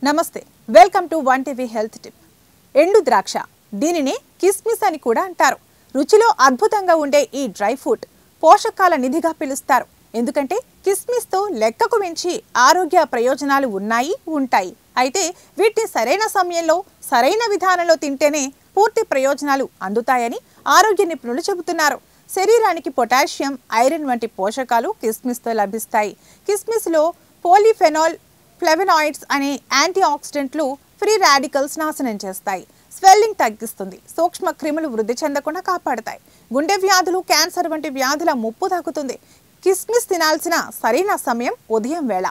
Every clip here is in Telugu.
నమస్తే welcome to one TV health tip. ఎండు ద్రాక్ష, దీనిని కిస్మిస్ అని కూడా అంటారు. రుచిలో అద్భుతంగా ఉండే ఈ డ్రై ఫ్రూట్ పోషకాల నిధిగా పిలుస్తారు. ఎందుకంటే కిస్మిస్ తో లెక్కకు మించి ఆరోగ్య ప్రయోజనాలు ఉంటాయి. అయితే వీటిని సరైన సమయంలో సరైన విధానంలో తింటేనే పూర్తి ప్రయోజనాలు అందుతాయని ఆరోగ్య నిపుణులు చెబుతున్నారు. శరీరానికి పొటాషియం, ఐరన్ వంటి పోషకాలు కిస్మిస్ తో లభిస్తాయి. కిస్మిస్ లో పోలిఫెనాల్, ఫ్లేవనాయిడ్స్ అనే యాంటీ ఆక్సిడెంట్లు ఫ్రీ రాడికల్స్ నాశనం చేస్తాయి. స్వెల్లింగ్ తగ్గిస్తుంది. సూక్ష్మ క్రిములు వృద్ధి చెందకుండా కాపాడతాయి. గుండె వ్యాధులు, క్యాన్సర్ వంటి వ్యాధుల ముప్పు తగ్గుతుంది. కిస్మిస్ తినాల్సిన సరైన సమయం ఉదయం వేళ.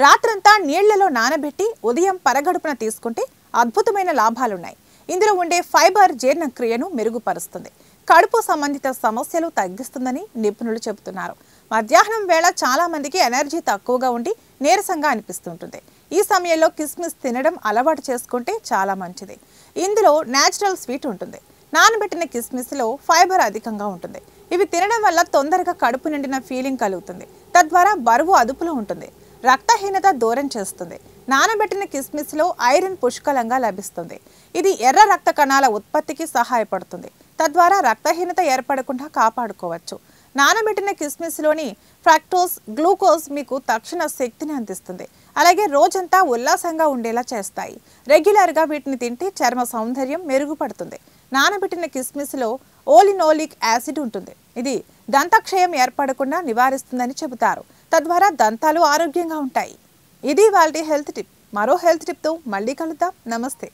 రాత్రంతా నీళ్లలో నానబెట్టి ఉదయం పరగడుపున తీసుకుంటే అద్భుతమైన లాభాలున్నాయి. ఇందులో ఉండే ఫైబర్ జీర్ణక్రియను మెరుగుపరుస్తుంది. కడుపు సంబంధిత సమస్యలు తగ్గిస్తుందని నిపుణులు చెబుతున్నారు. మధ్యాహ్నం వేళ చాలా మందికి ఎనర్జీ తక్కువగా ఉండి నీరసంగా అనిపిస్తుంటుంది. ఈ సమయంలో కిస్మిస్ తినడం అలవాటు చేసుకుంటే చాలా మంచిది. ఇందులో నేచురల్ స్వీట్ ఉంటుంది. నానబెట్టిన కిస్మిస్లో ఫైబర్ అధికంగా ఉంటుంది. ఇవి తినడం వల్ల తొందరగా కడుపు నిండిన ఫీలింగ్ కలుగుతుంది. తద్వారా బరువు అదుపులో ఉంటుంది. రక్తహీనత దూరం చేస్తుంది. నానబెట్టిన కిస్మిస్లో ఐరన్ పుష్కలంగా లభిస్తుంది. ఇది ఎర్ర రక్త కణాల ఉత్పత్తికి సహాయపడుతుంది. తద్వారా రక్తహీనత ఏర్పడకుండా కాపాడుకోవచ్చు. నానబెట్టిన కిస్మిస్లోని ఫ్రక్టోస్, గ్లూకోజ్ మీకు తక్షణ శక్తిని అందిస్తుంది. అలాగే రోజంతా ఉల్లాసంగా ఉండేలా చేస్తాయి. రెగ్యులర్గా వీటిని తింటే చర్మ సౌందర్యం మెరుగుపడుతుంది. నానబెట్టిన కిస్మిస్లో ఓలినోలిక్ యాసిడ్ ఉంటుంది. ఇది దంతక్షయం ఏర్పడకుండా నివారిస్తుందని చెబుతారు. తద్వారా దంతాలు ఆరోగ్యంగా ఉంటాయి. ఇది ఇవాల్టి హెల్త్ టిప్. మరో హెల్త్ టిప్తో మళ్ళీ కలుద్దాం. నమస్తే.